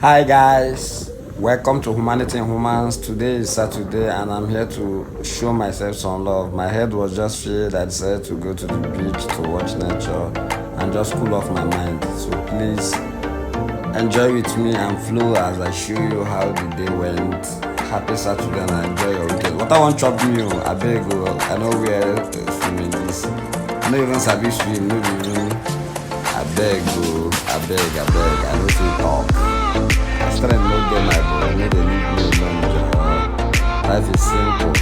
Hi guys, welcome to Humanity in Humans. Today is Saturday and I'm here to show myself some love. My head was just filled. I decided to go to the beach to watch nature and just cool off my mind. So please enjoy with me and flow as I show you how the day went. Happy Saturday and enjoy your weekend. What I want chop me, I beg you. I know we are swimming this. I know even sabi swim, no be even. I beg you, I don't feel talk. Strength no get my boy, no dey leave me alone, joor. Life is simple.